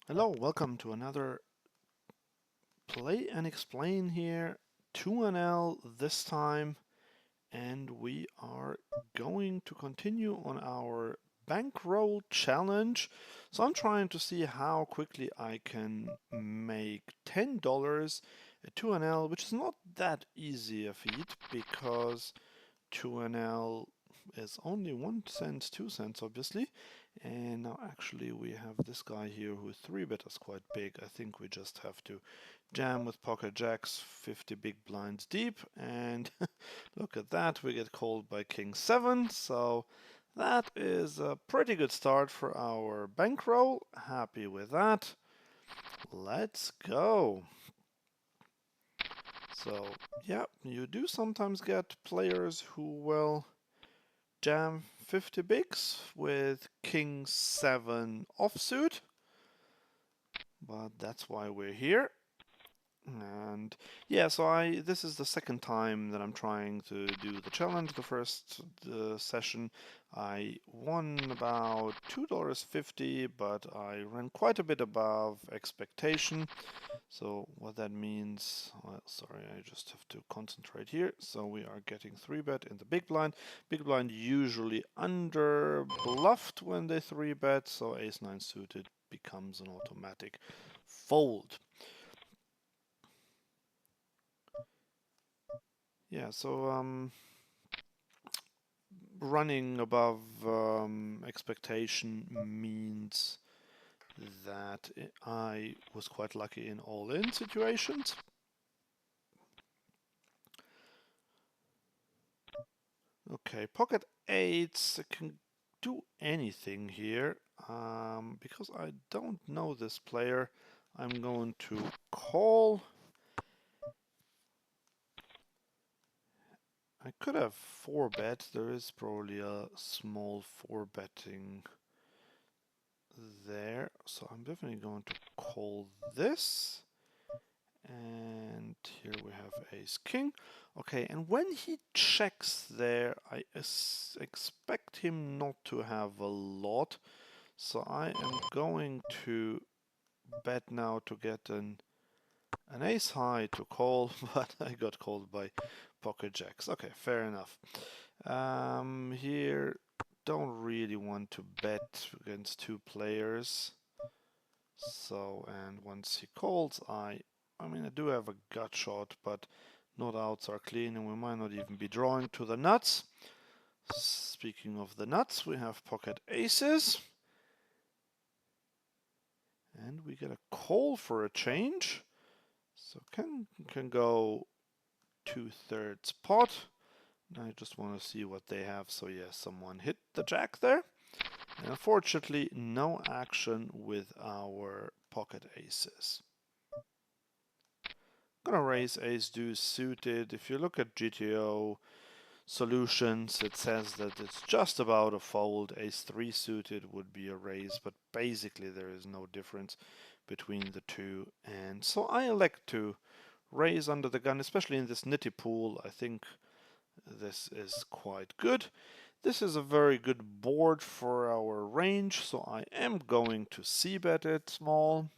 Hello, welcome to another Play and Explain here. 2NL this time, and we are going to continue on our bankroll challenge. So I'm trying to see how quickly I can make $10 at 2NL, which is not that easy a feat because 2NL is only 1 cent, 2 cents obviously. And now actually we have this guy here who 3-bet us quite big. I think we just have to jam with pocket jacks 50 big blinds deep, and look at that, we get called by king 7. So that is a pretty good start for our bankroll. Happy with that. Let's go. So yeah, you do sometimes get players who will jam 50 bigs with king 7 offsuit, but that's why we're here. And yeah, so this is the second time that I'm trying to do the challenge. The first session I won about $2.50, but I ran quite a bit above expectation. So what that means, well, sorry, I just have to concentrate here. So we are getting 3-bet in the big blind. Big blind usually under bluffed when they 3-bet, so ace-9 suited becomes an automatic fold. Yeah, so running above expectation means that I was quite lucky in all-in situations. Okay, pocket eights can do anything here. Because I don't know this player, I'm going to call. I could have 4-bet. There is probably a small 4-betting there. So I'm definitely going to call this. And here we have ace king. Okay, and when he checks there, I expect him not to have a lot. So I am going to bet now to get an ace high to call, but I got called by pocket jacks. Okay, fair enough. Here, don't really want to bet against two players. So, and once he calls, I mean, I do have a gut shot, but not outs are clean, and we might not even be drawing to the nuts. Speaking of the nuts, we have pocket aces. And we get a call for a change. So can go 2/3 pot. I just want to see what they have. So yeah, someone hit the jack there. And unfortunately, no action with our pocket aces. Gonna raise ace deuce suited. If you look at GTO solutions, it says that it's just about a fold. Ace 3 suited would be a raise, but basically there is no difference between the two. And so I elect to raise under the gun, especially in this nitty pool. I think this is quite good. This is a very good board for our range, so I am going to c-bet it small.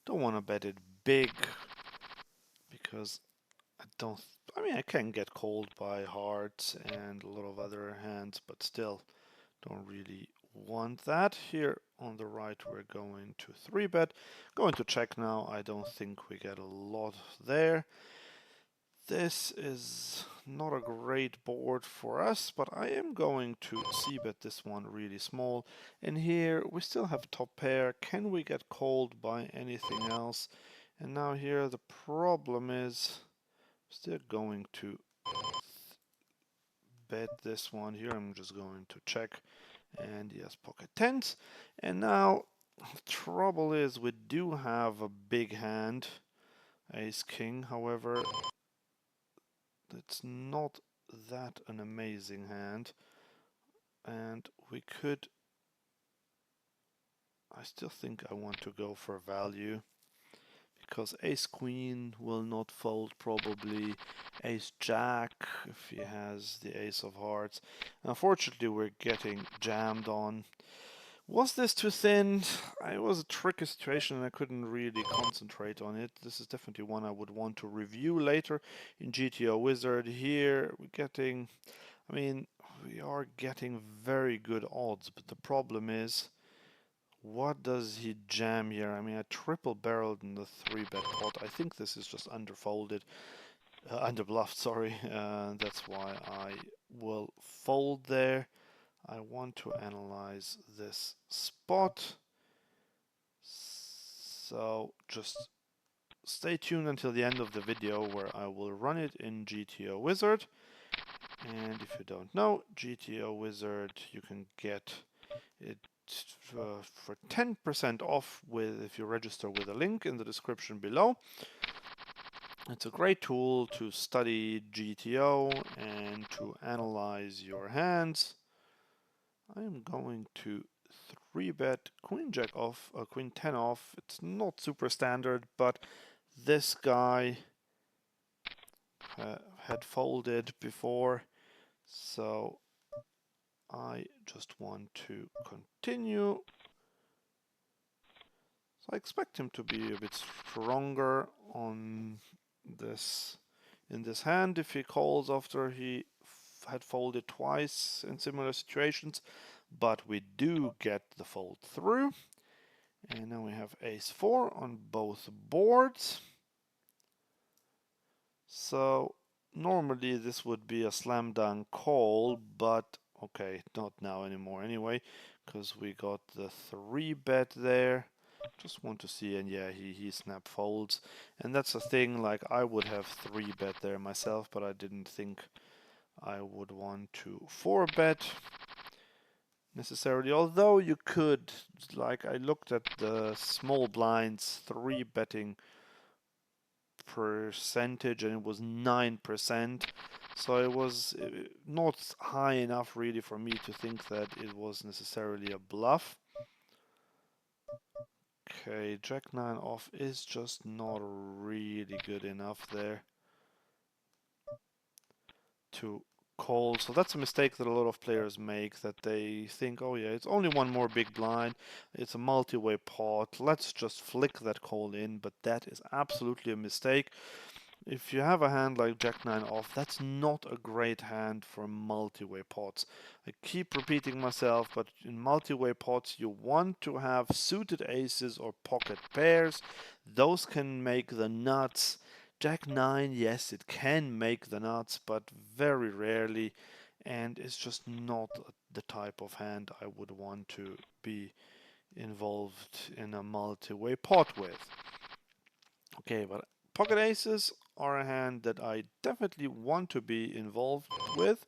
Don't want to bet it big because I mean, I can get called by hearts and a lot of other hands, but still don't really want that. Here on the right, we're going to 3-bet. Going to check now. I don't think we get a lot there. This is not a great board for us, but I am going to c-bet this one really small. And here we still have top pair. Can we get called by anything else? And now here the problem is still going to bet this one here. I'm just going to check. And yes, pocket tens. And now the trouble is we do have a big hand, ace king. However, it's not that an amazing hand, and we could, I still think I want to go for value because ace queen will not fold probably, ace jack if he has the ace of hearts. Unfortunately we're getting jammed on. Was this too thin? It was a tricky situation and I couldn't really concentrate on it. This is definitely one I would want to review later in GTO Wizard. Here we're getting, I mean, we are getting very good odds, but the problem is, what does he jam here? I mean, I triple barreled in the 3-bet pot. I think this is just underfolded, underbluffed, sorry. That's why I will fold there. I want to analyze this spot. So just stay tuned until the end of the video where I will run it in GTO Wizard. And if you don't know, GTO Wizard, you can get it for 10% off if you register with a link in the description below. It's a great tool to study GTO and to analyze your hands. I am going to 3-bet queen jack off, queen 10 off. It's not super standard, but this guy had folded before, so I just want to continue. So I expect him to be a bit stronger on this in this hand if he calls after he had folded twice in similar situations, but we do get the fold through. And now we have ace-4 on both boards. So normally this would be a slam dunk call, but okay, not now anymore anyway, because we got the 3-bet there. Just want to see, and yeah, he snap folds. And that's the thing, like I would have 3-bet there myself, but I didn't think I would want to 4-bet necessarily, although you could, like I looked at the small blinds 3-betting percentage and it was 9%, so it was not high enough really for me to think that it was necessarily a bluff. Okay, Jack 9 off is just not really good enough there to call. So that's a mistake that a lot of players make, that they think, oh yeah, it's only one more big blind, it's a multi-way pot, let's just flick that call in, but that is absolutely a mistake. If you have a hand like Jack 9 off, that's not a great hand for multi-way pots. I keep repeating myself, but in multi-way pots you want to have suited aces or pocket pairs. Those can make the nuts. Jack 9, yes, it can make the nuts, but very rarely, and it's just not the type of hand I would want to be involved in a multi-way pot with. Okay, but pocket aces are a hand that I definitely want to be involved with.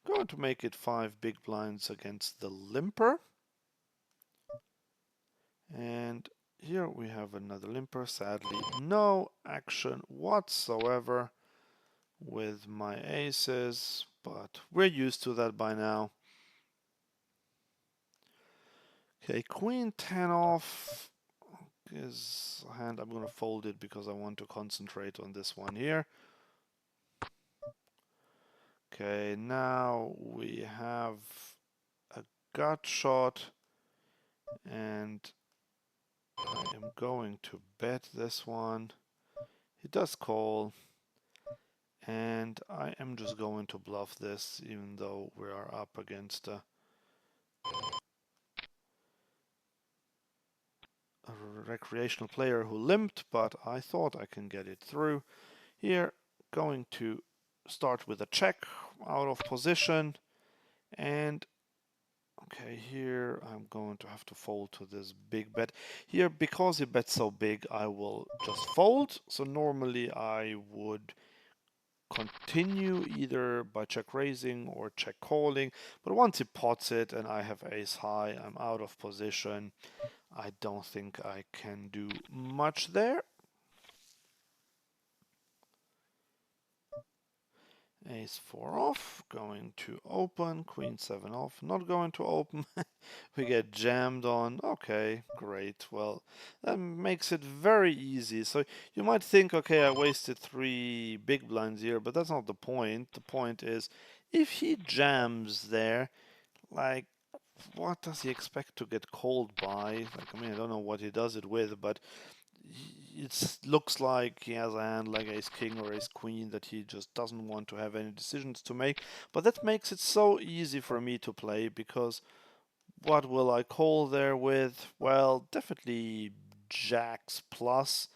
I'm going to make it 5 big blinds against the limper. And here we have another limper. Sadly, no action whatsoever with my aces, but we're used to that by now. Okay, queen 10 off is a hand I'm going to fold it because I want to concentrate on this one here. Okay, now we have a gut shot and I am going to bet this one. He does call and I am just going to bluff this even though we are up against a recreational player who limped, but I thought I can get it through. Here, going to start with a check out of position and okay, here I'm going to have to fold to this big bet. Here, because he bets so big, I will just fold. So normally I would continue either by check raising or check calling. But once he pots it and I have ace high, I'm out of position. I don't think I can do much there. Ace 4 off, going to open, queen 7 off, not going to open. We get jammed on. Okay, great. Well, that makes it very easy. So you might think, okay, I wasted 3 big blinds here, but that's not the point. The point is, if he jams there, like, what does he expect to get called by? Like, I mean, I don't know what he does it with, but it looks like he has a hand like ace king or ace queen that he just doesn't want to have any decisions to make. But that makes it so easy for me to play, because what will I call there with? Well, definitely jacks plus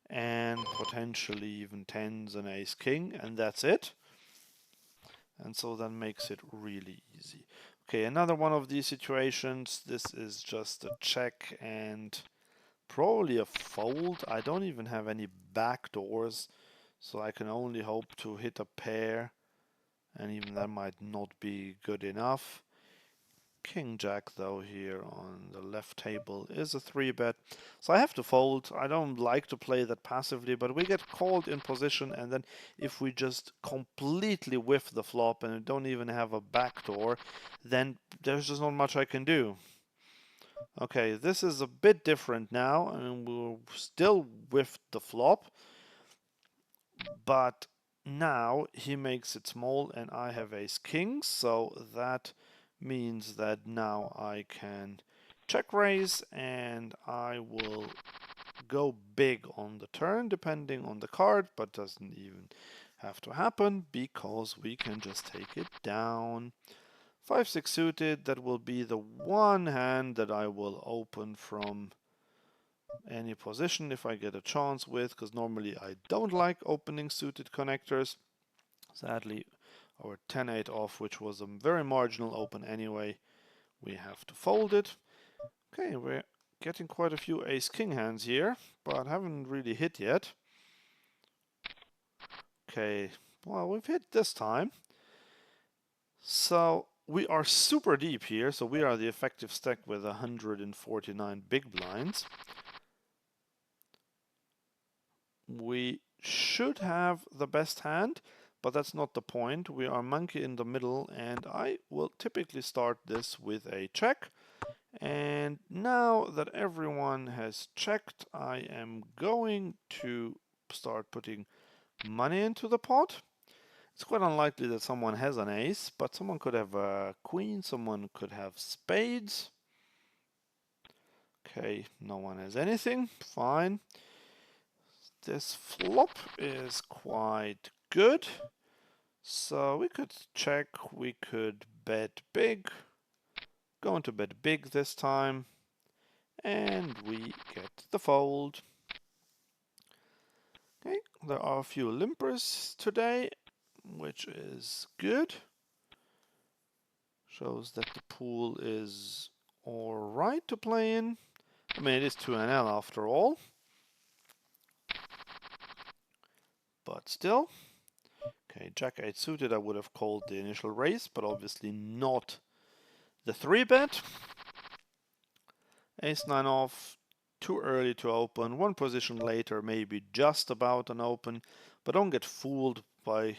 and potentially even tens and ace king, and that's it. And so that makes it really easy. Okay, another one of these situations. This is just a check and probably a fold. I don't even have any backdoors, so I can only hope to hit a pair, and even that might not be good enough. King Jack though here on the left table is a 3-bet, so I have to fold. I don't like to play that passively, but we get called in position, and then if we just completely whiff the flop and don't even have a backdoor, then there's just not much I can do. Okay, this is a bit different now. I mean, we'll still whiff the flop, but now he makes it small and I have ace king, so that means that now I can check raise and I will go big on the turn depending on the card, but doesn't even have to happen because we can just take it down. 5-6 suited, that will be the one hand that I will open from any position if I get a chance with, because normally I don't like opening suited connectors. Sadly, our 10-8 off, which was a very marginal open anyway, we have to fold it. Okay, we're getting quite a few ace-king hands here, but haven't really hit yet. Okay, well, we've hit this time. So we are super deep here, so we are the effective stack with 149 big blinds. We should have the best hand, but that's not the point. We are monkey in the middle, and I will typically start this with a check. And now that everyone has checked, I am going to start putting money into the pot. It's quite unlikely that someone has an ace, but someone could have a queen, someone could have spades. Okay, no one has anything, fine. This flop is quite good. So we could check, we could bet big, going to bet big this time, and we get the fold. Okay, there are a few limpers today, which is good. Shows that the pool is alright to play in. I mean, it is 2NL after all. But still. Okay, Jack 8 suited, I would have called the initial raise, but obviously not the 3-bet. Ace 9 off, too early to open. One position later, maybe just about an open, but don't get fooled by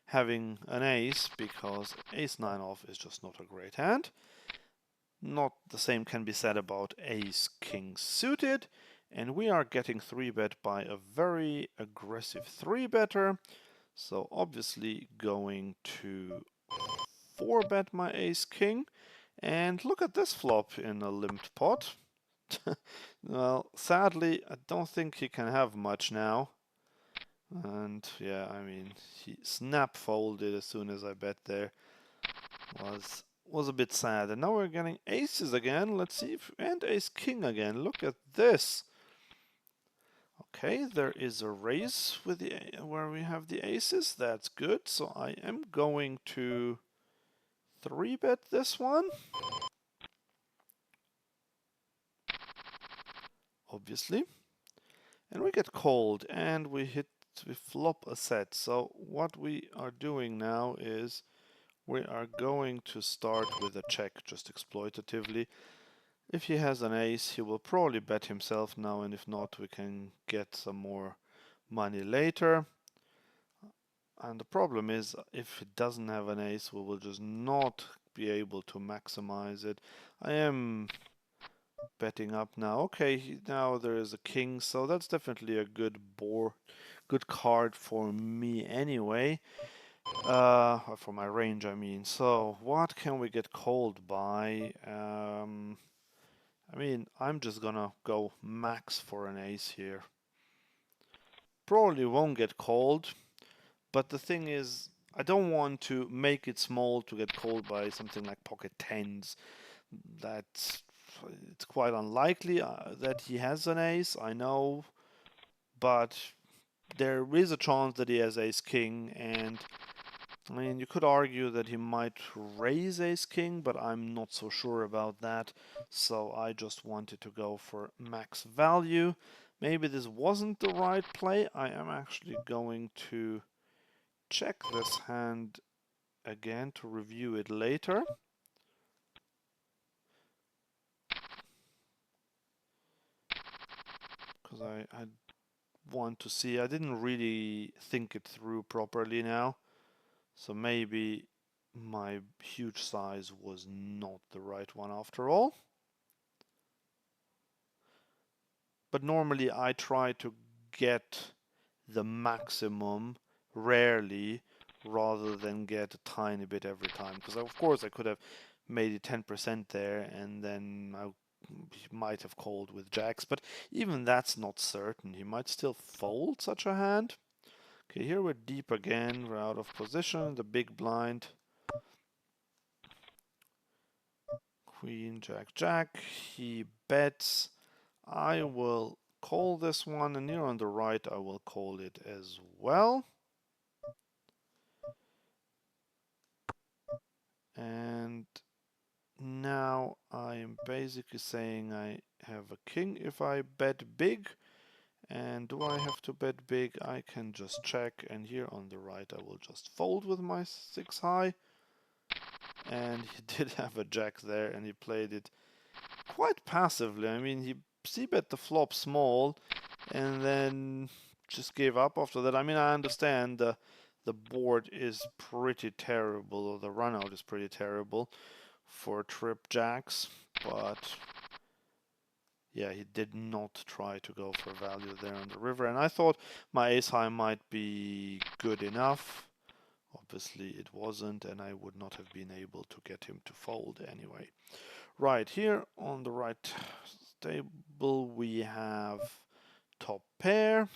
having an ace, because ace 9 off is just not a great hand. Not the same can be said about ace king suited, and we are getting 3-bet by a very aggressive 3-better. So obviously going to 4-bet my ace king, and look at this flop in a limped pot. Well, sadly, I don't think he can have much now. And yeah, I mean, he snap folded as soon as I bet there. Was a bit sad. And now we're getting aces again. Let's see if, and ace king again. Look at this. Okay, there is a raise with the where we have the aces. That's good. So I am going to 3-bet this one. Obviously. And we get called and we flop a set. So what we are doing now is we are going to start with a check just exploitatively. If he has an ace, he will probably bet himself now, and if not, we can get some more money later. And the problem is, if he doesn't have an ace, we will just not be able to maximize it. I am betting up now. Okay, now there is a king, so that's definitely a good card for me anyway. For my range, I mean. So, what can we get called by? I mean, I'm just gonna go max for an ace here. Probably won't get called, but the thing is, I don't want to make it small to get called by something like pocket tens. That's it's quite unlikely that he has an ace, I know, but there is a chance that he has ace king, and I mean, you could argue that he might raise ace king, but I'm not so sure about that. So I just wanted to go for max value. Maybe this wasn't the right play. I am actually going to check this hand again to review it later. Because I want to see. I didn't really think it through properly now. So maybe my huge size was not the right one after all. But normally I try to get the maximum rarely rather than get a tiny bit every time. Because of course I could have made it 10% there and then I might have called with jacks, but even that's not certain. He might still fold such a hand. Okay, here we're deep again, we're out of position, the big blind. Queen, jack, jack, he bets. I will call this one, and here on the right I will call it as well. And now I am basically saying I have a king if I bet big. And do I have to bet big? I can just check, and here on the right I will just fold with my 6 high. And he did have a jack there, and he played it quite passively. I mean, he c-bet the flop small, and then just gave up after that. I mean, I understand the board is pretty terrible, or the run out is pretty terrible for trip jacks, but yeah, he did not try to go for value there on the river, and I thought my ace high might be good enough. Obviously it wasn't, and I would not have been able to get him to fold anyway. Right, here on the right table we have top pair,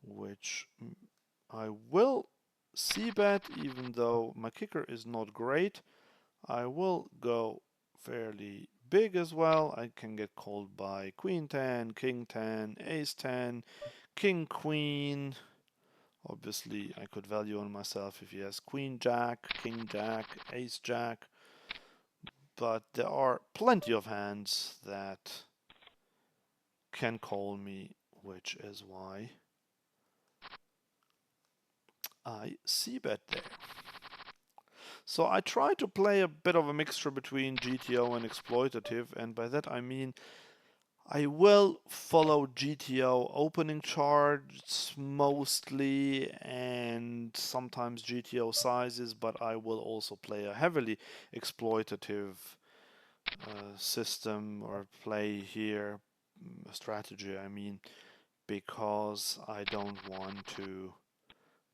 which I will c-bet even though my kicker is not great. I will go fairly big as well. I can get called by queen 10, king 10, ace 10, king queen. Obviously I could value on myself if he has queen jack, king jack, ace jack. But there are plenty of hands that can call me, which is why I c-bet there. So I try to play a bit of a mixture between GTO and exploitative, and by that I mean I will follow GTO opening charts mostly and sometimes GTO sizes, but I will also play a heavily exploitative system or play here, strategy I mean, because I don't want to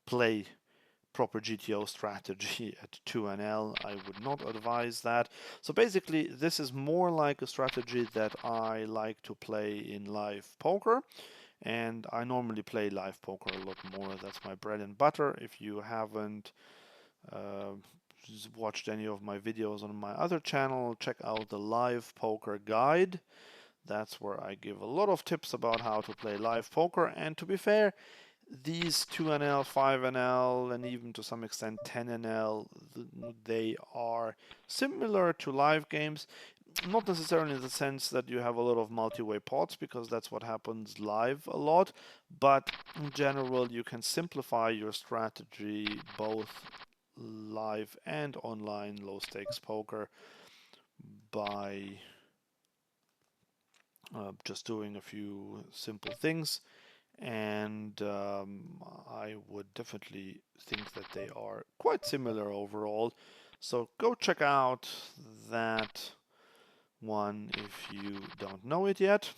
play proper GTO strategy at 2NL. I would not advise that. So basically this is more like a strategy that I like to play in live poker, and I normally play live poker a lot more. That's my bread and butter. If you haven't uh, watched any of my videos on my other channel, check out the live poker guide. That's where I give a lot of tips about how to play live poker, and to be fair, these 2NL, 5NL, and even to some extent 10NL, they are similar to live games. Not necessarily in the sense that you have a lot of multi-way pots, because that's what happens live a lot, but in general you can simplify your strategy both live and online low stakes poker by just doing a few simple things. And I would definitely think that they are quite similar overall. So go check out that one if you don't know it yet,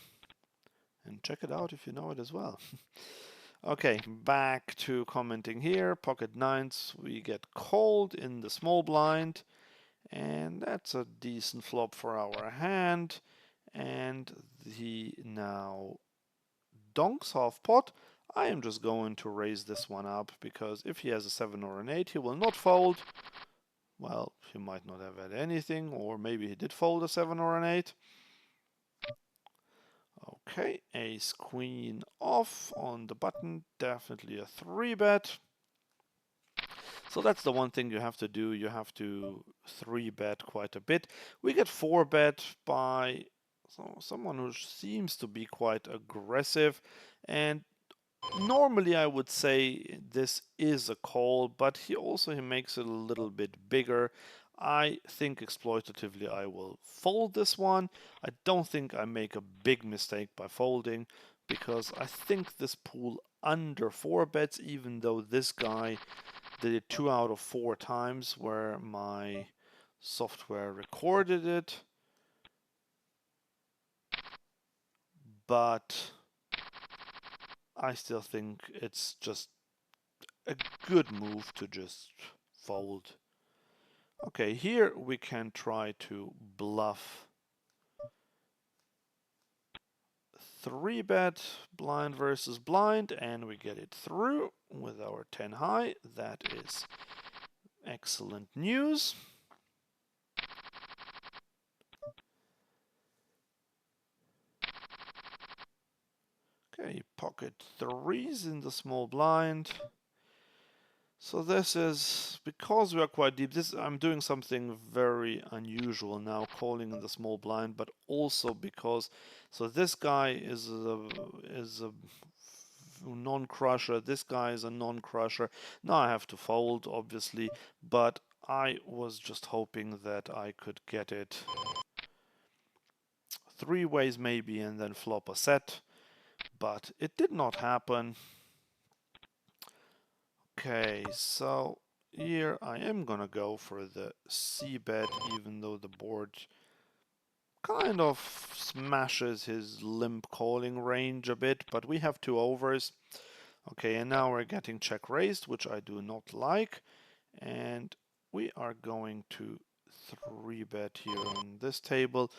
and check it out if you know it as well. Okay, back to commenting here. Pocket nines, we get called in the small blind, and that's a decent flop for our hand. And he now donks half pot. I am just going to raise this one up because if he has a 7 or an 8, he will not fold. Well, he might not have had anything, or maybe he did fold a 7 or an 8. Okay, ace queen off on the button, definitely a 3-bet. So that's the one thing you have to do, you have to 3-bet quite a bit. We get 4-bet by someone who seems to be quite aggressive, and normally I would say this is a call, but he makes it a little bit bigger. I think exploitatively I will fold this one. I don't think I make a big mistake by folding because I think this pool under 4-bets, even though this guy did it 2 out of 4 times where my software recorded it. But I still think it's just a good move to just fold. Okay, here we can try to bluff 3-bet blind versus blind, and we get it through with our 10 high. That is excellent news. Okay, pocket threes in the small blind. So this is, because we are quite deep, I'm doing something very unusual now, calling in the small blind, but also because, so this guy is a non-crusher, this guy is a non-crusher. Now I have to fold, obviously, but I was just hoping that I could get it 3 ways maybe and then flop a set, but it did not happen. Okay, so here I am gonna go for the c-bet, even though the board kind of smashes his limp calling range a bit, but we have 2 overs. Okay, and now we're getting check raised, which I do not like, and we are going to 3-bet here on this table.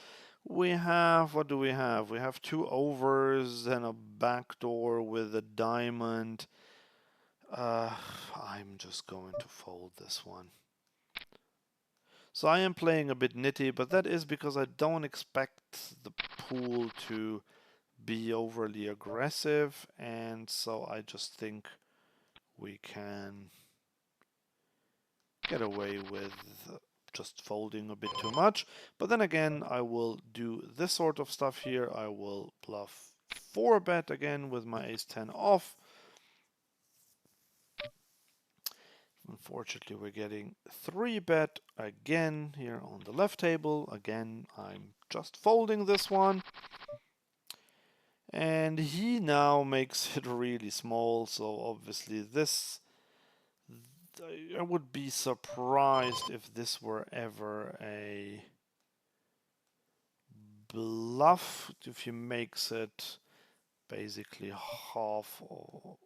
We have, what do we have? We have 2 overs and a backdoor with a diamond. I'm just going to fold this one. So I am playing a bit nitty, but that is because I don't expect the pool to be overly aggressive, and so I just think we can get away with just folding a bit too much. But then again, I will do this sort of stuff here. I will bluff 4-bet again with my ace-10 off. Unfortunately, we're getting 3-bet again here on the left table. Again, I'm just folding this one. And he now makes it really small, so obviously this, I would be surprised if this were ever a bluff, if he makes it basically half of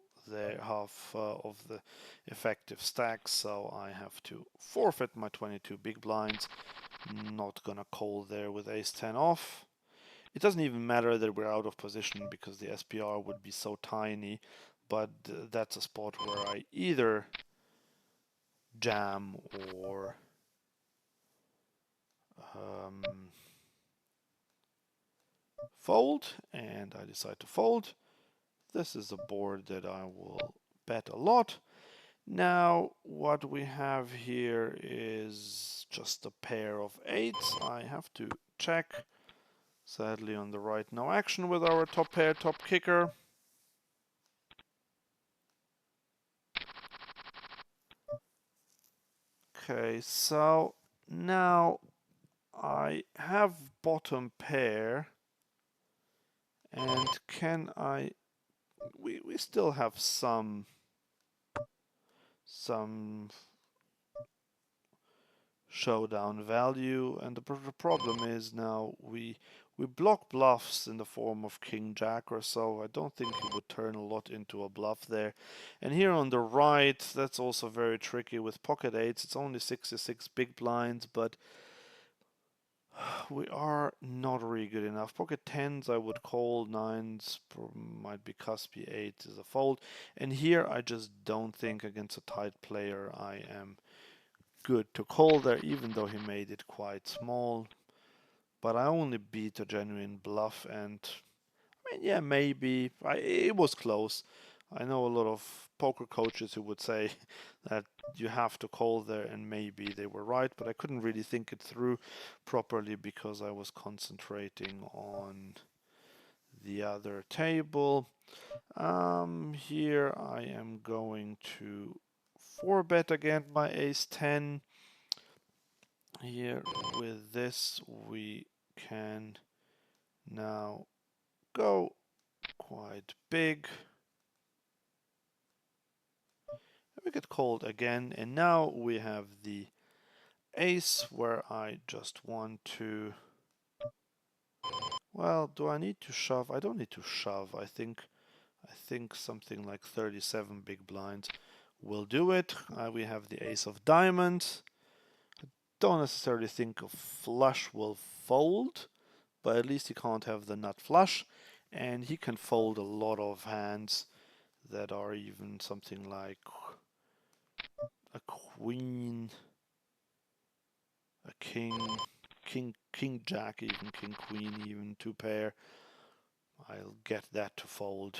the effective stack, so I have to forfeit my 22 big blinds. Not gonna call there with ace-10 off. It doesn't even matter that we're out of position because the SPR would be so tiny, but that's a spot where I either jam or fold, and I decide to fold. This is a board that I will bet a lot. Now what we have here is just a pair of 8s. I have to check. Sadly on the right, no action with our top pair, top kicker. Okay, so now I have bottom pair, and can I, we still have some showdown value, and the problem is now we we block bluffs in the form of king jack or so. I don't think he would turn a lot into a bluff there. And here on the right, that's also very tricky with pocket eights. It's only 66 big blinds, but we are not really good enough. Pocket tens I would call, nines might be cuspy, eight is a fold. And here I just don't think against a tight player I am good to call there, even though he made it quite small. But I only beat a genuine bluff, and I mean, yeah, maybe it was close. I know a lot of poker coaches who would say that you have to call there, and maybe they were right, but I couldn't really think it through properly because I was concentrating on the other table. Here I am going to 4-bet again my ace 10. Here with this we can now go quite big. We get called again, and now we have the ace where I just want to... Well, do I need to shove? I don't need to shove. I think something like 37 big blinds will do it. We have the ace of diamonds. Don't necessarily think a flush will fold, but at least he can't have the nut flush, and he can fold a lot of hands that are even something like a queen, a king jack, even king queen, even two pair. I'll get that to fold.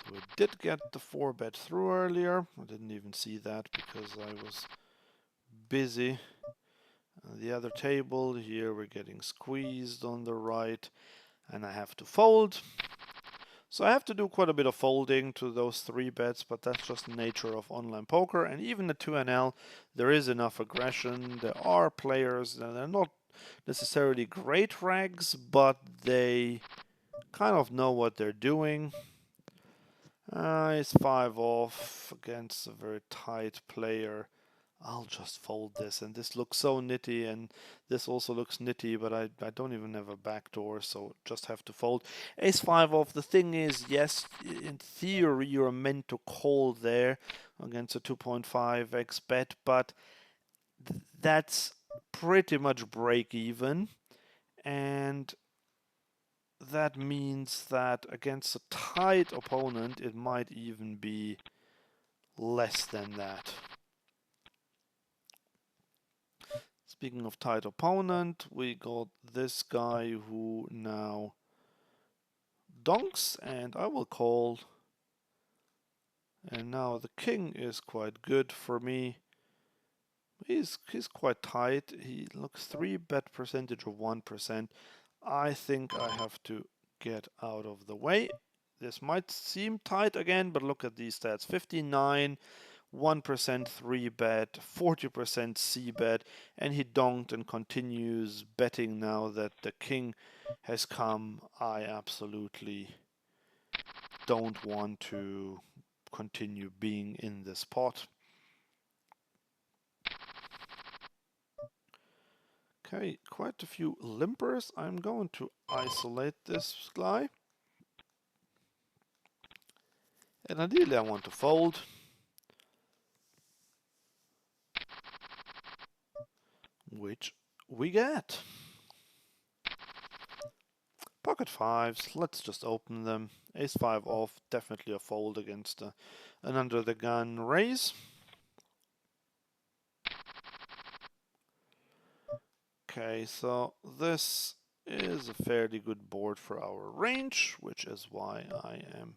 So we did get the 4-bet through earlier. I didn't even see that because I was busy. The other table here, we're getting squeezed on the right, and I have to fold. So I have to do quite a bit of folding to those 3 bets, but that's just the nature of online poker. And even the 2NL, there is enough aggression. There are players that are not necessarily great rags, but they kind of know what they're doing. It's 5 off against a very tight player. I'll just fold this, and this looks so nitty, and this also looks nitty, but I don't even have a backdoor, so just have to fold. Ace 5 off. The thing is, yes, in theory you're meant to call there against a 2.5x bet, but that's pretty much break even, and that means that against a tight opponent it might even be less than that. Speaking of tight opponent, we got this guy who now donks, and I will call. And now the king is quite good for me. He's quite tight. He looks 3-bet percentage of 1%. I think I have to get out of the way. This might seem tight again, but look at these stats. 59, 1% 3-bet, 40% c-bet, and he donked and continues betting now that the king has come. I absolutely don't want to continue being in this pot. Okay, quite a few limpers. I'm going to isolate this guy. And ideally I want to fold. Which we get. Pocket fives, let's just open them. Ace 5 off, definitely a fold against an under the gun raise. Okay, so this is a fairly good board for our range, which is why I am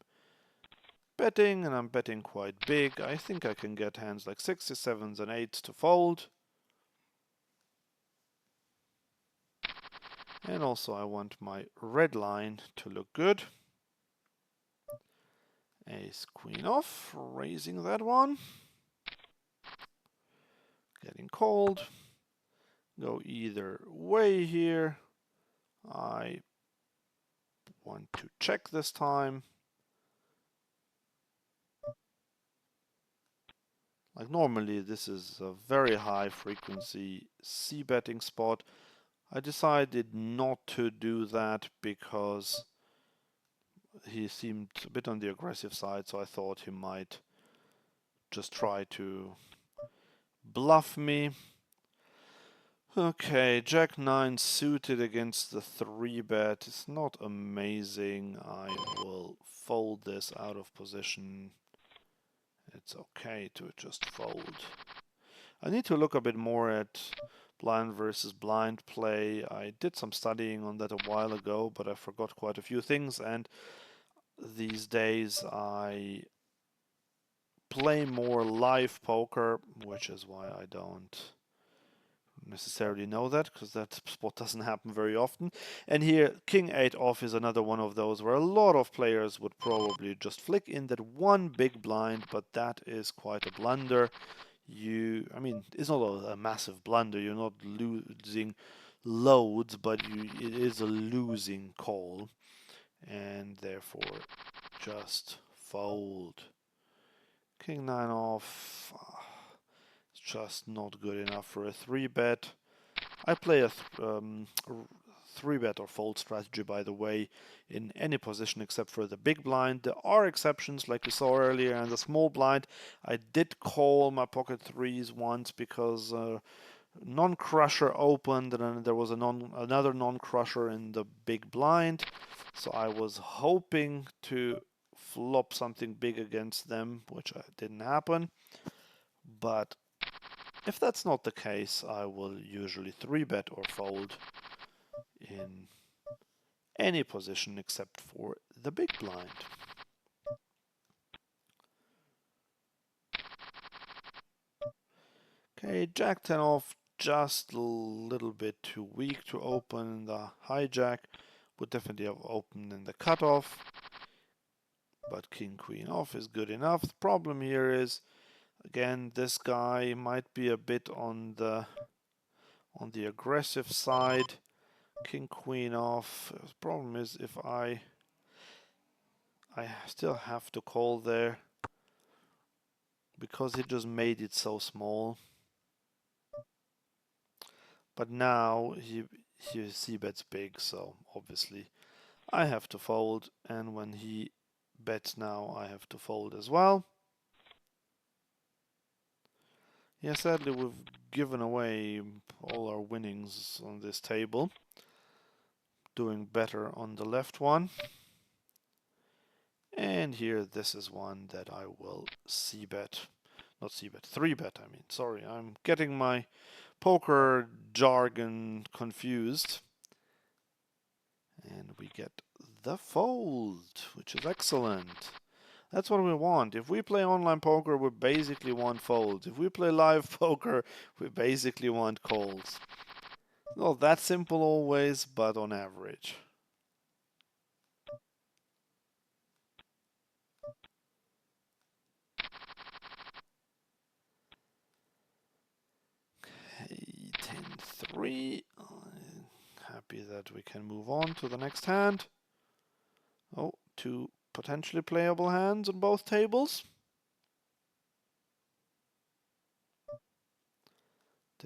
betting, and I'm betting quite big. I think I can get hands like 6s, 7s, and 8s to fold. And also I want my red line to look good. Ace queen off, raising that one. Getting called. Go either way here. I want to check this time. Like normally this is a very high frequency c-betting spot. I decided not to do that because he seemed a bit on the aggressive side, so I thought he might just try to bluff me. Okay, Jack 9 suited against the 3-bet. It's not amazing. I will fold this out of position. It's okay to just fold. I need to look a bit more at blind versus blind play. I did some studying on that a while ago, but I forgot quite a few things, and these days I play more live poker, which is why I don't necessarily know that, because that spot doesn't happen very often. And here, King 8 off is another one of those where a lot of players would probably just flick in that one big blind, but that is quite a blunder. I mean, it's not a massive blunder, you're not losing loads, but it is a losing call, and therefore just fold. King 9 off, it's just not good enough for a 3-bet. I play a 3-bet or fold strategy, by the way, in any position except for the big blind. There are exceptions, like we saw earlier, and the small blind. I did call my pocket threes once because non-crusher opened, and then there was another non-crusher in the big blind. So I was hoping to flop something big against them, which didn't happen. But if that's not the case, I will usually 3-bet or fold in any position except for the big blind. Okay, Jack 10 off, just a little bit too weak to open. The hijack would definitely have opened in the cutoff, but King Queen off is good enough. The problem here is, again, this guy might be a bit on the aggressive side. King Queen off. The problem is if I still have to call there because he just made it so small. But now he c-bets big, so obviously I have to fold, and when he bets now I have to fold as well. Yeah, sadly we've given away all our winnings on this table. Doing better on the left one. And here this is one that I will c-bet. Not c-bet, 3-bet I mean. Sorry, I'm getting my poker jargon confused. And we get the fold, which is excellent. That's what we want. If we play online poker, we basically want folds. If we play live poker, we basically want calls. Not that simple always, but on average. Hey, 10-3. Happy that we can move on to the next hand. Oh, two potentially playable hands on both tables.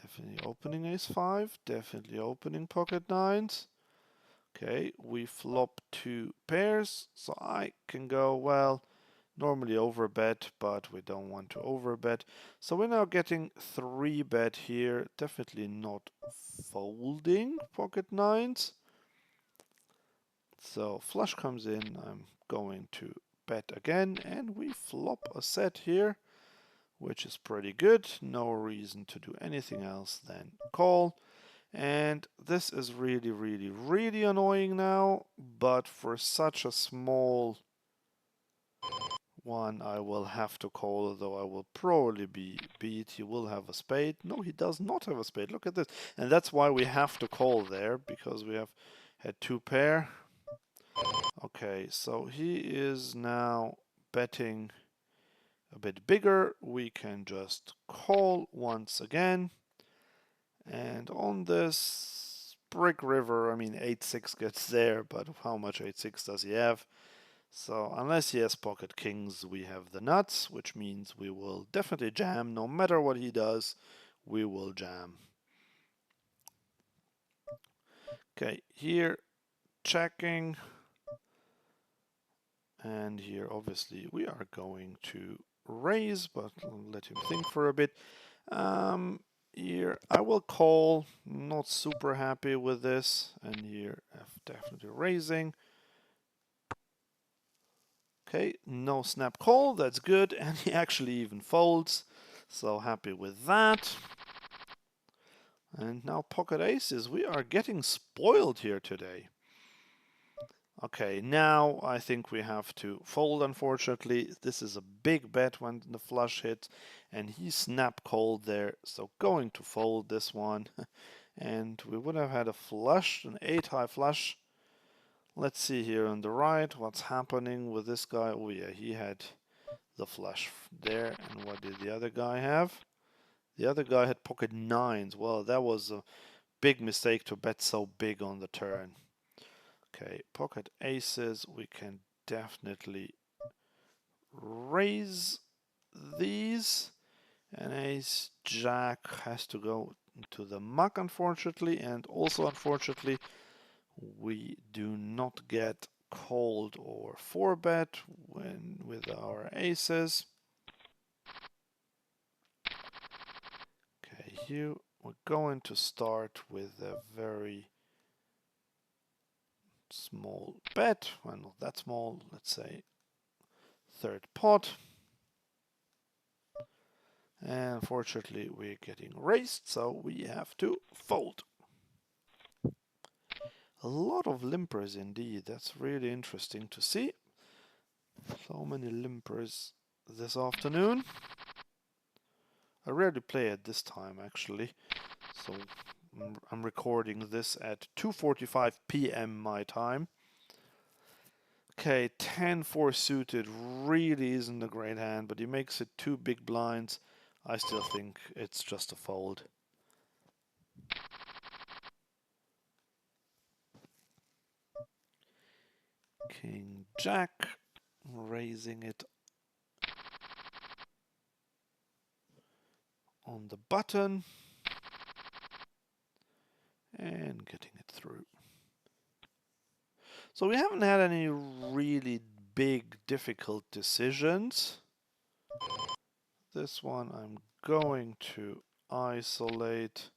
Definitely opening ace-5, definitely opening pocket nines. Okay, we flop two pairs, so I can go, well, normally overbet, but we don't want to overbet. So we're now getting 3-bet here, definitely not folding pocket nines. So flush comes in, I'm going to bet again, and we flop a set here, which is pretty good. No reason to do anything else than call. And this is really, really, really annoying now, but for such a small one, I will have to call, although I will probably beat. He will have a spade. No, he does not have a spade. Look at this. And that's why we have to call there, because we have had two pair. Okay, so he is now betting a bit bigger. We can just call once again. And on this brick river, I mean 8-6 gets there, but how much 8-6 does he have? So unless he has pocket kings, we have the nuts, which means we will definitely jam. No matter what he does, we will jam. Okay, here checking. And here obviously we are going to raise, but let him think for a bit. Here I will call, not super happy with this, and here definitely raising. Okay, no snap call, that's good, and he actually even folds, so happy with that. And now pocket aces, we are getting spoiled here today. Okay, now I think we have to fold, unfortunately. This is a big bet when the flush hit, and he snap called there, so going to fold this one. And we would have had a flush, an 8-high flush. Let's see here on the right what's happening with this guy. Oh yeah, he had the flush there. And what did the other guy have? The other guy had pocket nines. Well, that was a big mistake to bet so big on the turn. Okay, pocket aces, we can definitely raise these. And ace jack has to go to the muck, unfortunately. And also, unfortunately, we do not get called or 4-bet when with our aces. Okay, here we're going to start with a very small bet. Well, not that small, let's say third pot. And unfortunately, we're getting raised, so we have to fold. A lot of limpers indeed. That's really interesting to see. So many limpers this afternoon. I rarely play at this time, actually. So I'm recording this at 2:45 p.m. my time. Okay, 10-4 suited really isn't a great hand, but he makes it 2 big blinds. I still think it's just a fold. King Jack, raising it on the button and getting it through. So we haven't had any really big difficult decisions. This one I'm going to isolate.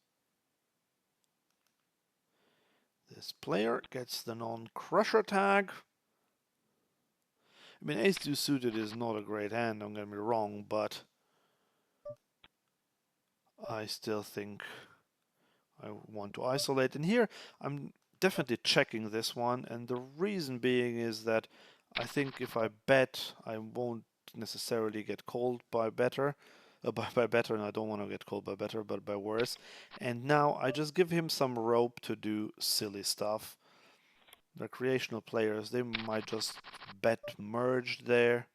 This player gets the non-crusher tag. I mean, ace-2 suited is not a great hand, don't get me wrong, but I still think I want to isolate. And here I'm definitely checking this one, and the reason being is that I think if I bet, I won't necessarily get called by better. By better, and I don't want to get called by better, but by worse. And now I just give him some rope to do silly stuff. Recreational players, they might just bet merged there.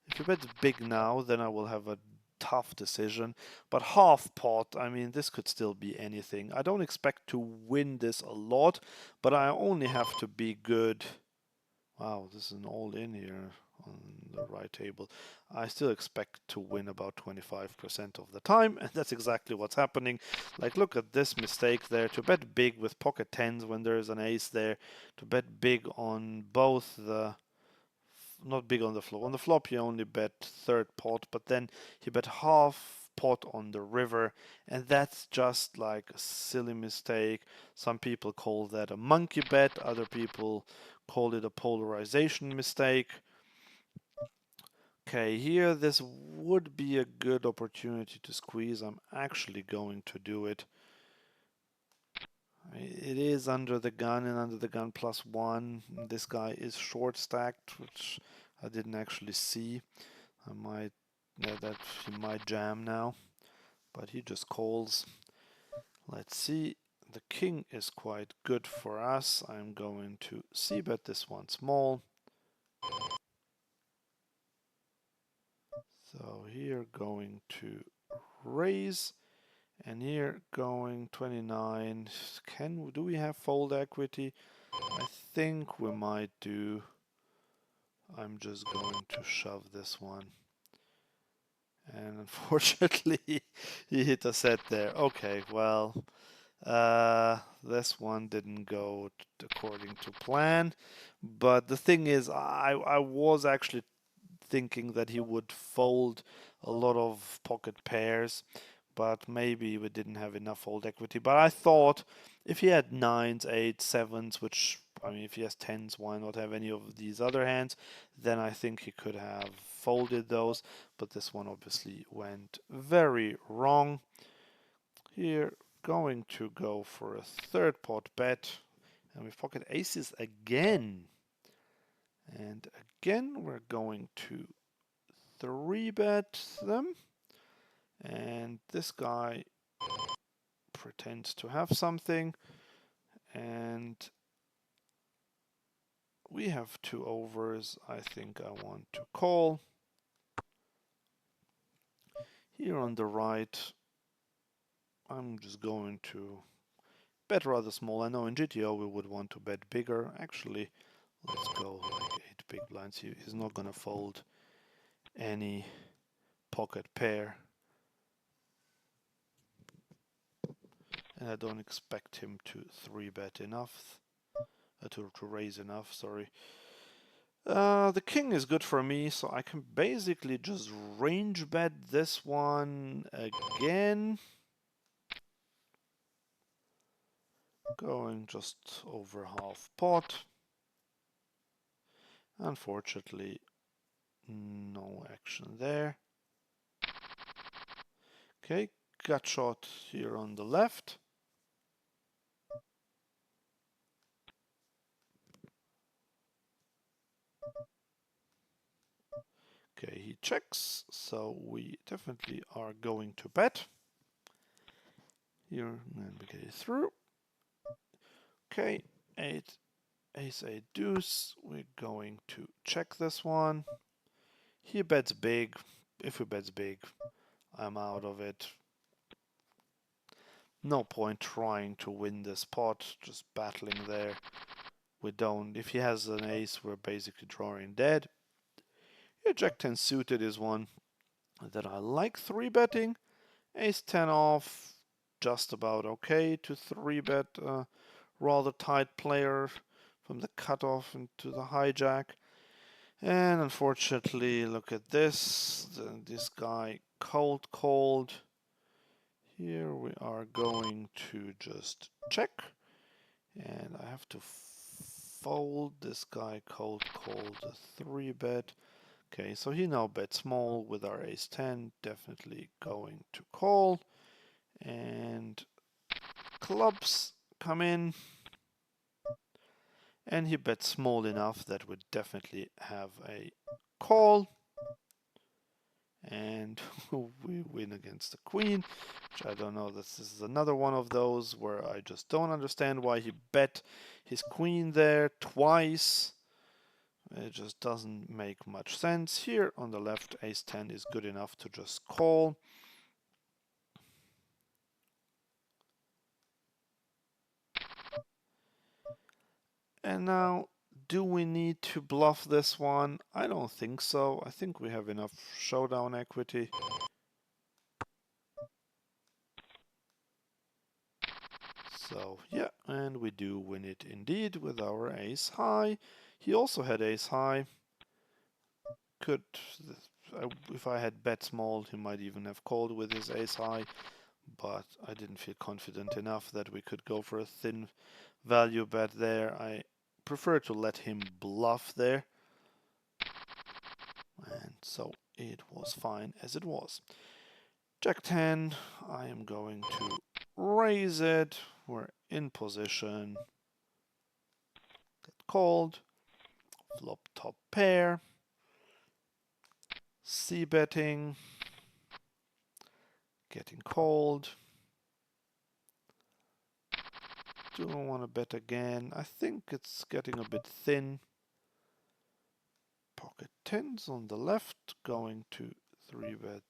If you bet big now, then I will have a tough decision. But half pot, I mean, this could still be anything. I don't expect to win this a lot, but I only have to be good. Wow, this is an all-in here on the right table. I still expect to win about 25% of the time, and that's exactly what's happening. Like, look at this mistake there, to bet big with pocket tens when there's an ace there, to bet big on both the not big on the flop. On the flop, he only bet third pot, but then he bet half pot on the river, and that's just like a silly mistake. Some people call that a monkey bet, other people call it a polarization mistake. Okay, here this would be a good opportunity to squeeze. I'm actually going to do it. It is under the gun and under the gun +1. This guy is short stacked, which I didn't actually see. I might that he might jam now, but he just calls. Let's see. The king is quite good for us. I'm going to c-bet this one small. So here going to raise, and here going 29. Do we have fold equity? I think we might do. I'm just going to shove this one. And unfortunately, he hit a set there. Okay, well, this one didn't go according to plan. But the thing is, I was actually thinking that he would fold a lot of pocket pairs, but maybe we didn't have enough fold equity. But I thought if he had nines, eights, sevens, which I mean, if he has tens, why not have any of these other hands? Then I think he could have folded those. But this one obviously went very wrong. Here, going to go for a third pot bet. And we pocket aces again. And again, we're going to 3-bet them. And this guy pretends to have something. And we have 2 overs. I think I want to call. Here on the right, I'm just going to bet rather small. I know in GTO we would want to bet bigger. Actually, let's go like 8 big blinds. He's not going to fold any pocket pair. And I don't expect him to 3-bet enough. To raise enough, sorry. The king is good for me, so I can basically just range bet this one again. Going just over half pot. Unfortunately, no action there. Okay, gut shot here on the left. Okay, he checks, so we definitely are going to bet. Here, and we get it through. Okay, 8, ace 8 deuce. We're going to check this one. He bets big. If he bets big, I'm out of it. No point trying to win this pot, just battling there. We don't. If he has an ace, we're basically drawing dead. Here, Jack 10 suited is one that I like 3-betting. Ace 10 off, just about okay to 3-bet a rather tight player from the cutoff into the hijack. And unfortunately, look at this. This guy cold. Here we are going to just check. And I have to fold this guy cold, a 3-bet. Okay, so he now bets small with our ace 10, definitely going to call. And clubs come in. And he bets small enough that would definitely have a call. And we win against the queen, which I don't know. This is another one of those where I just don't understand why he bet his queen there twice. It just doesn't make much sense. Here on the left, ace 10 is good enough to just call. And now, do we need to bluff this one? I don't think so. I think we have enough showdown equity. So yeah, and we do win it indeed with our ace high. He also had ace high. Could, if I had bet small, he might even have called with his ace high, but I didn't feel confident enough that we could go for a thin value bet there. I prefer to let him bluff there. And so it was fine as it was. Jack 10, I am going to raise it. We're in position. Get called. Flop top pair. C-betting. Getting called. Do I want to bet again? I think it's getting a bit thin. Pocket 10s on the left, going to 3-bet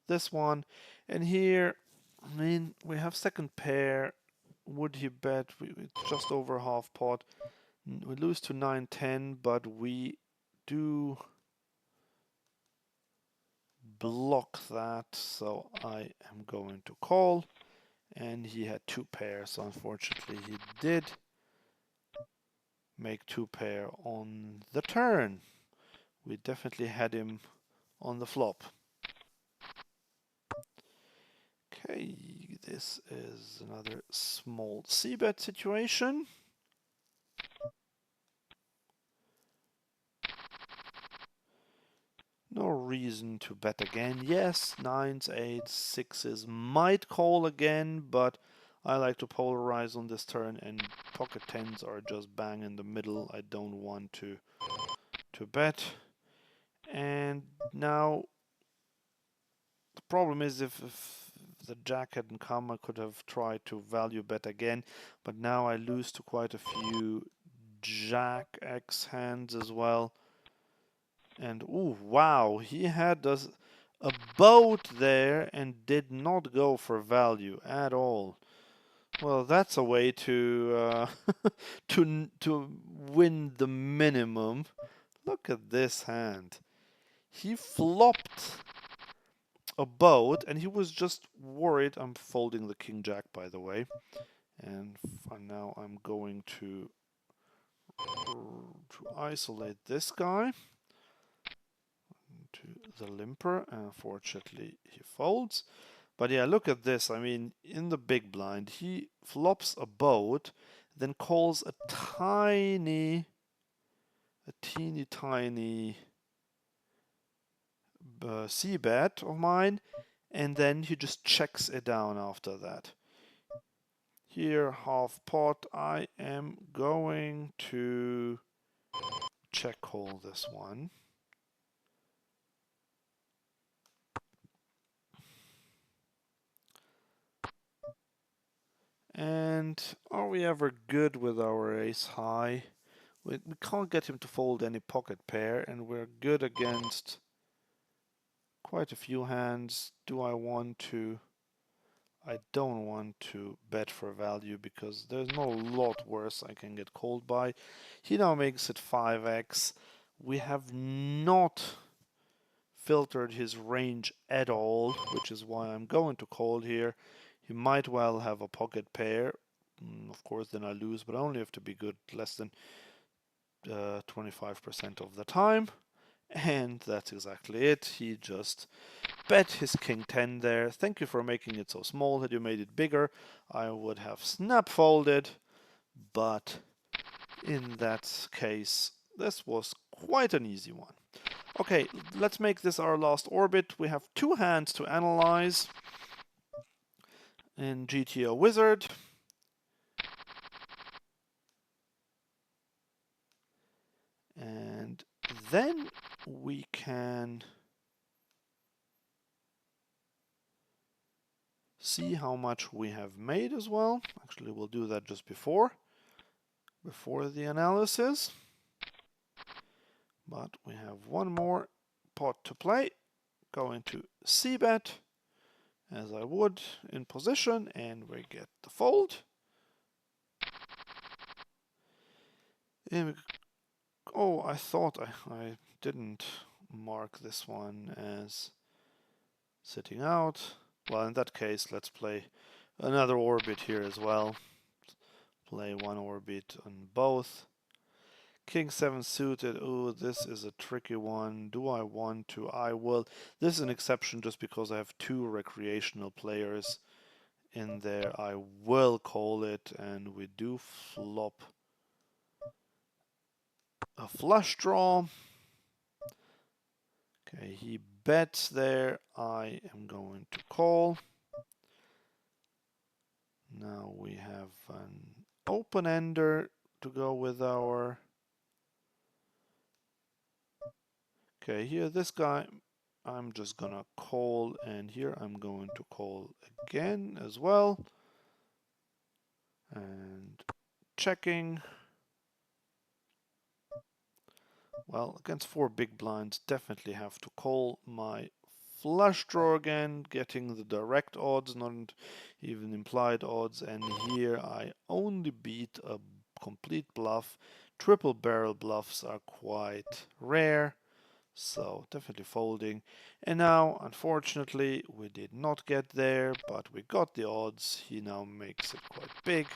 this one. And here, I mean, we have second pair. Would he bet? It's just over half pot. We lose to 9-10, but we do block that, so I am going to call. And he had 2 pairs, so unfortunately he did make 2 pair on the turn. We definitely had him on the flop. Okay, this is another small c-bet situation. No reason to bet again. Yes, 9s, 8s, 6s might call again, but I like to polarize on this turn, and pocket 10s are just bang in the middle. I don't want to bet. And now the problem is if the jack hadn't come, I could have tried to value bet again, but now I lose to quite a few jack X hands as well. And ooh, wow, he had a boat there and did not go for value at all. Well, that's a way to to win the minimum. Look at this hand. He flopped a boat, and he was just worried. I'm folding the king jack, by the way, and for now I'm going to isolate this guy to the limper. Unfortunately, he folds. But yeah, look at this. I mean, in the big blind, he flops a boat, then calls a teeny tiny c-bet of mine, and then he just checks it down after that. Here, half pot, I am going to check call this one. And are we ever good with our ace high? We can't get him to fold any pocket pair, and we're good against quite a few hands. Do I want to? I don't want to bet for value because there's not a lot worse I can get called by. He now makes it 5x. We have not filtered his range at all, which is why I'm going to call here. He might well have a pocket pair. Of course, then I lose, but I only have to be good less than 25% of the time. And that's exactly it. He just bet his king 10 there. Thank you for making it so small. Had you made it bigger, I would have snap folded. But in that case, this was quite an easy one. Okay, let's make this our last orbit. We have 2 hands to analyze in GTO Wizard. And then we can see how much we have made as well. Actually, we'll do that just before the analysis. But we have one more pot to play. Going to c-bet, as I would in position, and we get the fold. And oh, I thought I didn't mark this one as sitting out. Well, in that case, let's play another orbit here as well. Play one orbit on both. King 7 suited. Oh, this is a tricky one. Do I want to? I will. This is an exception just because I have 2 recreational players in there. I will call it, and we do flop a flush draw. Okay, he bets there. I am going to call. Now we have an open ender to go with our. Okay, here this guy, I'm just gonna call, and here I'm going to call again as well. And checking. Well, against 4 big blinds, definitely have to call my flush draw again, getting the direct odds, not even implied odds. And here I only beat a complete bluff, Triple barrel bluffs are quite rare, so definitely folding. And now, unfortunately, we did not get there, but we got the odds. He now makes it quite big,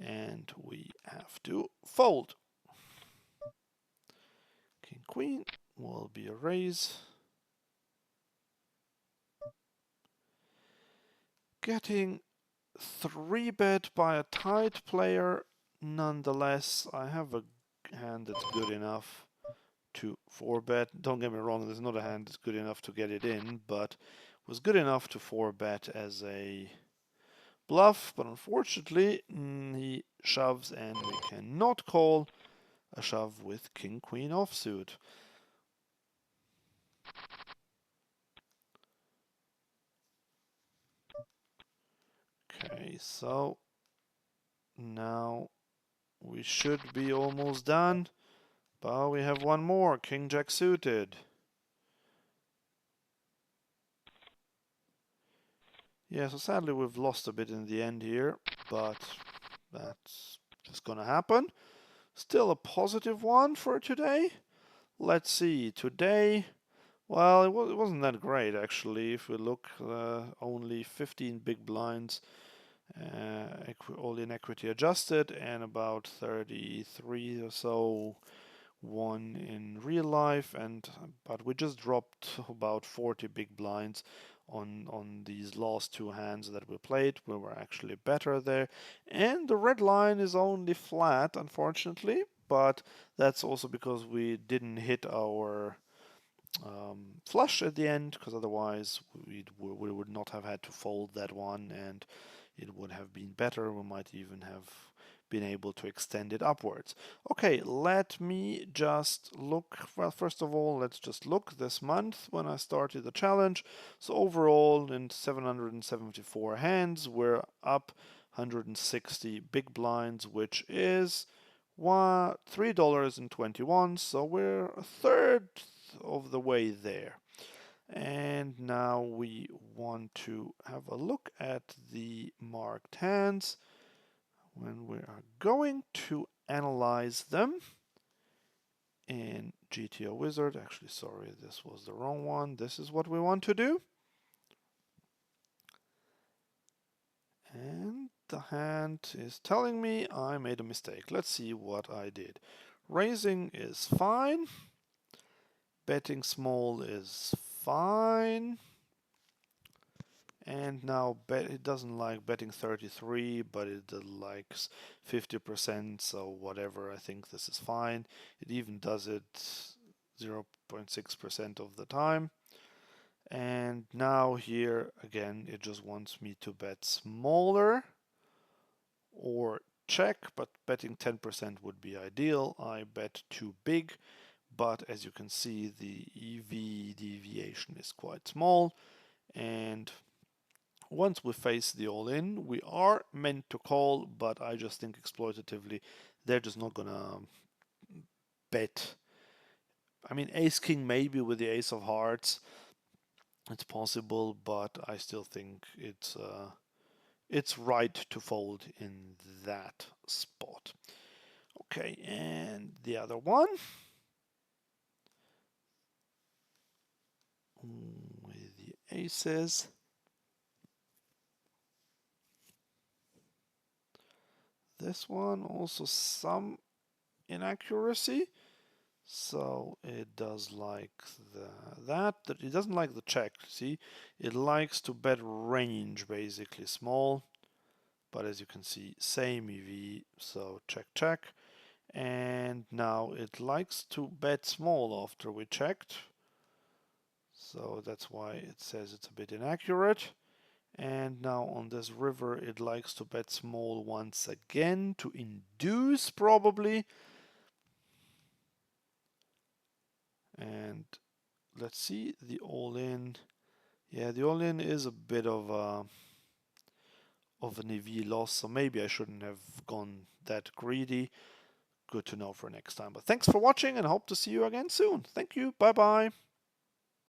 and we have to fold. King Queen will be a raise. Getting 3-bet by a tight player. Nonetheless, I have a hand that's good enough to 4-bet. Don't get me wrong, there's not a hand that's good enough to get it in, but was good enough to 4-bet as a bluff. But unfortunately, he shoves and we cannot call a shove with King Queen offsuit. Okay, so now we should be almost done, but we have one more, King Jack suited. Yeah, so sadly we've lost a bit in the end here, but that's just gonna happen. Still a positive one for today. Let's see, today, well, it wasn't that great actually. If we look, only 15 big blinds, all in equity adjusted, and about 33 or so won in real life, but we just dropped about 40 big blinds on these last two hands that we played. We were actually better there, and the red line is only flat, unfortunately, but that's also because we didn't hit our flush at the end, because otherwise we would not have had to fold that one, and it would have been better. We might even have been able to extend it upwards. Okay, let me just look. Well, first of all, let's just look this month when I started the challenge. So overall, in 774 hands, we're up 160 big blinds, which is $3.21. So we're a third of the way there. And now we want to have a look at the marked hands when we are going to analyze them in GTO Wizard. Actually, sorry, this was the wrong one. This is what we want to do. And the hand is telling me I made a mistake. Let's see what I did. Raising is fine. Betting small is fine. And now it doesn't like betting 33, but it likes 50%, so whatever, I think this is fine. It even does it 0.6% of the time. And now here, again, it just wants me to bet smaller or check, but betting 10% would be ideal. I bet too big, but as you can see, the EV deviation is quite small, and once we face the all-in, we are meant to call, but I just think exploitatively, they're just not gonna bet. I mean, ace-king maybe with the ace of hearts, it's possible, but I still think it's right to fold in that spot. Okay, and the other one with the aces. This one also some inaccuracy. So it does like that. It doesn't like the check, see? It likes to bet range, basically small. But as you can see, same EV, so check, check. And now it likes to bet small after we checked. So that's why it says it's a bit inaccurate. And now on this river, it likes to bet small once again to induce, probably. And let's see the all-in. Yeah, the all-in is a bit of an EV loss, so maybe I shouldn't have gone that greedy. Good to know for next time. But thanks for watching, and hope to see you again soon. Thank you. Bye bye.